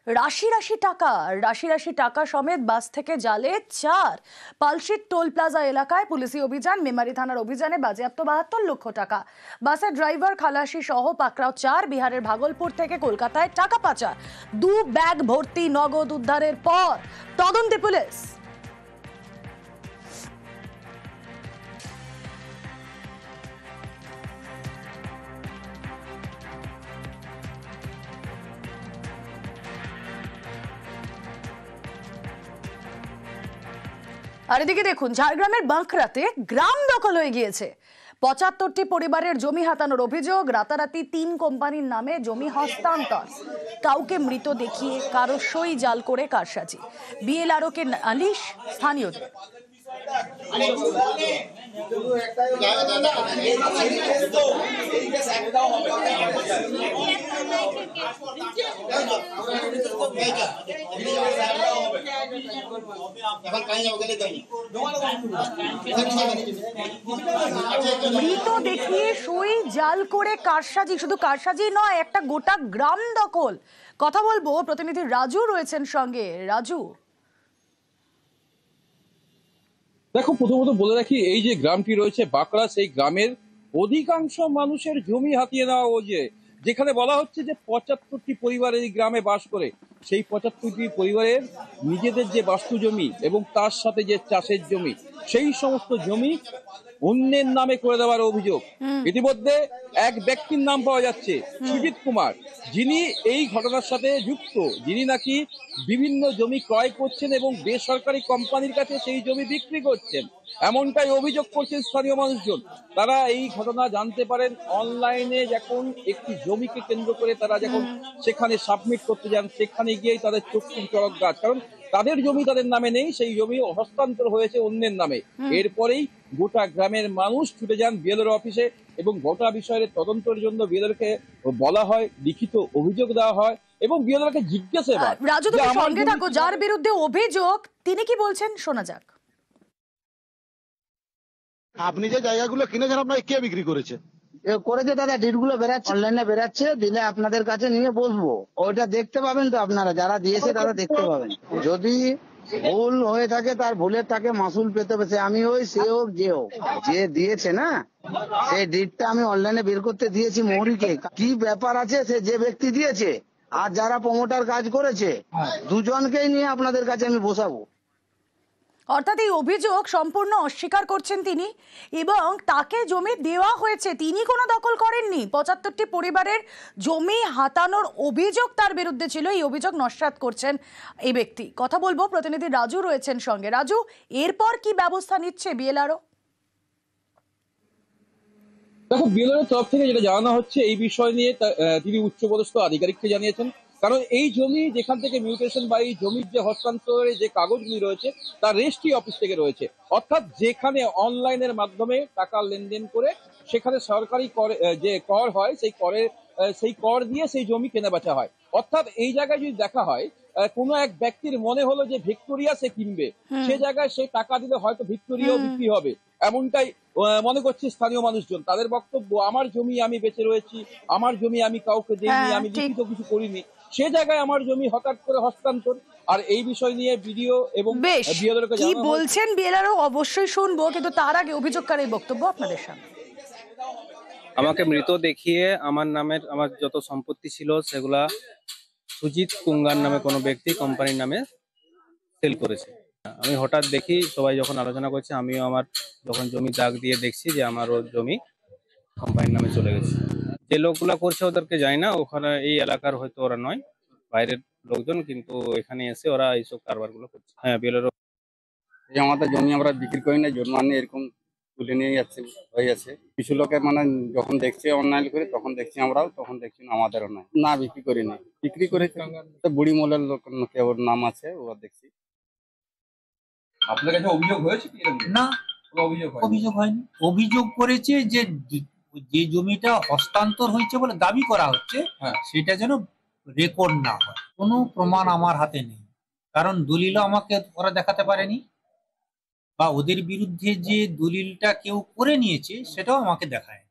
রাশি রাশি টাকা রাশি রাশি টাকা সমেত বাস থেকে জালে 4। পালশিট টোল প্লাজা এলাকায় পুলিশি অভিযান। মেমারি থানার অভিযানে বাজেয়াপ্ত 72 লক্ষ টাকা। বাসের ড্রাইভার খালাসি সহ পাকড়াও 4। বিহারের ভাগলপুর থেকে কলকাতায় টাকা পাচার। 2 ব্যাগ ভর্তি নগদ উদ্ধারের পর তদন্তে পুলিশ। আর এদিকে দেখুন, ঝাড়গ্রামের বাঁকড়াতে গ্রাম দখল হয়ে গিয়েছে। 75টি পরিবারের জমি হাতানোর অভিযোগ। রাতারাতি 3 কোম্পানির নামে জমি হস্তান্তর। কাউকে মৃত দেখিয়ে কারো সই জাল করে কারসাজি। বিএলআরও কে নালিশ স্থানীয়দের। মৃত দেখিয়ে সই জাল করে কারসাজি। শুধু কারসাজি নয়, একটা গোটা গ্রাম দখল। কথা বলবো, প্রতিনিধি রাজু রয়েছেন সঙ্গে। রাজু, দেখো, প্রথমত বলে রাখি, এই যে গ্রামটি রয়েছে বাঁকড়া, সেই গ্রামের অধিকাংশ মানুষের জমি হাতিয়ে নেওয়া যেখানে বলা হচ্ছে যে 75টি পরিবার এই গ্রামে বাস করে। সেই 75টি পরিবারের নিজেদের যে বাস্তু জমি এবং তার সাথে যে চাষের জমি, সেই সমস্ত জমি অন্যের নামে করে দেওয়ার অভিযোগ। ইতিমধ্যে এক ব্যক্তির নাম পাওয়া যাচ্ছে, সুজিত কুমার, যিনি এই ঘটনার সাথে যুক্ত, যিনি নাকি বিভিন্ন জমি ক্রয় করছেন এবং বেসরকারি কোম্পানির কাছে সেই জমি বিক্রি করছেন, এমনটাই অভিযোগ করছেন স্থানীয় মানুষজন। তারা এই ঘটনা জানতে পারেন অনলাইনে, যখন একটি জমিকে কেন্দ্র করে তারা যখন সেখানে সাবমিট করতে যান, সেখানে গিয়েই তাদের চক্ষু চড়ক গাছ, কারণ তাদের জমি তাদের নামে নেই, সেই জমি হস্তান্তর হয়েছে অন্যের নামে। এরপরেই গোটা গ্রামের মানুষ ছুটে যান বিএলআর অফিসে এবং গোটা বিষয়ের তদন্তের জন্য বিএলআরকে বলা হয়, লিখিত অভিযোগ দেওয়া হয় এবং বিএলআরকে জিজ্ঞাসাবাদ। রাজু, তুমি সঙ্গে থাকো। যার বিরুদ্ধে অভিযোগ তিনি কি বলছেন শোনা যাক। আপনি যে জায়গাগুলো কিনেছেন আপনাকে কে বিক্রি করেছে? করেছে দাদা, ডিট গুলো বেরাচ্ছে, অনলাইনে বেরাচ্ছে, দিলে আপনাদের কাছে নিয়ে বসবো, ওইটা দেখতে পাবেন তো আপনারা, যারা দিয়েছে তারা দেখতে পাবেন। যদি ভুল হয়ে থাকে, তার ভুলের তাকে মাসুল পেতে হবে। সে আমি হই, সে হোক, যে হোক, যে দিয়েছে না, সেই ডিটটা আমি অনলাইনে বের করতে দিয়েছি মৌরিকে। কি ব্যাপার আছে, সে যে ব্যক্তি দিয়েছে আর যারা প্রমোটার কাজ করেছে, দুজনকেই নিয়ে আপনাদের কাছে আমি বসাবো। অর্থাৎ এই অভিযোগ সম্পূর্ণ অস্বীকার করছেন তিনি, এবং তাকে জমি দেওয়া হয়েছে, তিনি কোনো দখল করেননি। 75টি পরিবারের জমি হাতানোর অভিযোগ তার বিরুদ্ধে ছিল। এই অভিযোগ নস্যাৎ করছেন এই ব্যক্তি। কথা বলবো, প্রতিনিধি রাজু রয়েছেন সঙ্গে। রাজু, এরপর কি ব্যবস্থা নিচ্ছে বিএলআরও? দেখো, বিএলআর তরফ থেকে যেটা জানানো হচ্ছে, এই বিষয় নিয়ে তিনি উচ্চপদস্থ আধিকারিককে জানিয়েছেন। কারণ এই জমি যেখান থেকে মিউটেশন বা এই জমির যে হস্তান্তরের যে কাগজগুলি রয়েছে, তার রেজিস্ট্রি অফিস থেকে রয়েছে। অর্থাৎ যেখানে অনলাইনের মাধ্যমে টাকা লেনদেন করে সেখানে সরকারি যে কর হয়, সেই কর দিয়ে সেই জমি কেনাবেচা হয়। অর্থাৎ এই জায়গায় যদি দেখা হয়, কোনো এক ব্যক্তির মনে হলো যে ভিক্টোরিয়া সে কিনবে, সে জায়গায় সে টাকা দিলে হয়তো ভিক্টোরিয়াও বিক্রি হবে, এমনটাই মনে করছে স্থানীয় মানুষজন। তাদের বক্তব্য, আমার জমি আমি বেঁচে রয়েছি, আমার জমি আমি কাউকে দিইনি, আমি লিখিত কিছু করিনি, সে জায়গায় আমার জমি হঠাৎ করে হস্তান্তর। আর এই বিষয় নিয়ে বিডিও এবং বিএলআরকে কি বলছেন বিএলআরও অবশ্যই শুনবো, কিন্তু তার আগে অভিযোগকারীর বক্তব্য আপনাদের সামনে। আমাকে মৃত দেখিয়ে আমার যত সম্পত্তি ছিল সেগুলা সুজিত কুঙ্গার নামে কোনো ব্যক্তি কোম্পানির নামে সেল করেছে। আমি হঠাৎ দেখি সবাই যখন আলোচনা করছে, আমিও আমার যখন জমি দাগ দিয়ে দেখছি যে আমারও জমি কোম্পানির নামে চলে গেছে। যে লোকগুলা করছে ওদেরকে জানি না, ওখানে এই এলাকার হয়তো ওরা নয়, বাইরের লোকজন, কিন্তু এখানে এসে ওরা এইসব কারবারগুলো করছে। হ্যাঁ, বিএলআর আমাদের জমি আমরা বিক্রি করি না, জন্মানে এরকম তুলে নিয়ে যাচ্ছে হয়ে যাচ্ছে। কিছু লোকের যখন দেখছে অনলাইন করে, তখন দেখছি আমরাও, তখন দেখছি আমাদেরও নয়, না বিক্রি করিনি। বিক্রি করেছে বুড়ি মোলের লোক, ওর নাম আছে, ওরা দেখছি। আপনার কাছে অভিযোগ হয়েছে কি? না, অভিযোগ হয়নি। অভিযোগ করেছে যে যে জমিটা হস্তান্তর হয়েছে বলে দাবি করা হচ্ছে, সেটা যেন রেকর্ড না হয়। কোনো প্রমাণ আমার হাতে নেই, কারণ দলিলও আমাকে ওরা দেখাতে পারেনি, বা ওদের বিরুদ্ধে যে দলিলটা কেউ করে নিয়েছে সেটাও আমাকে দেখায়।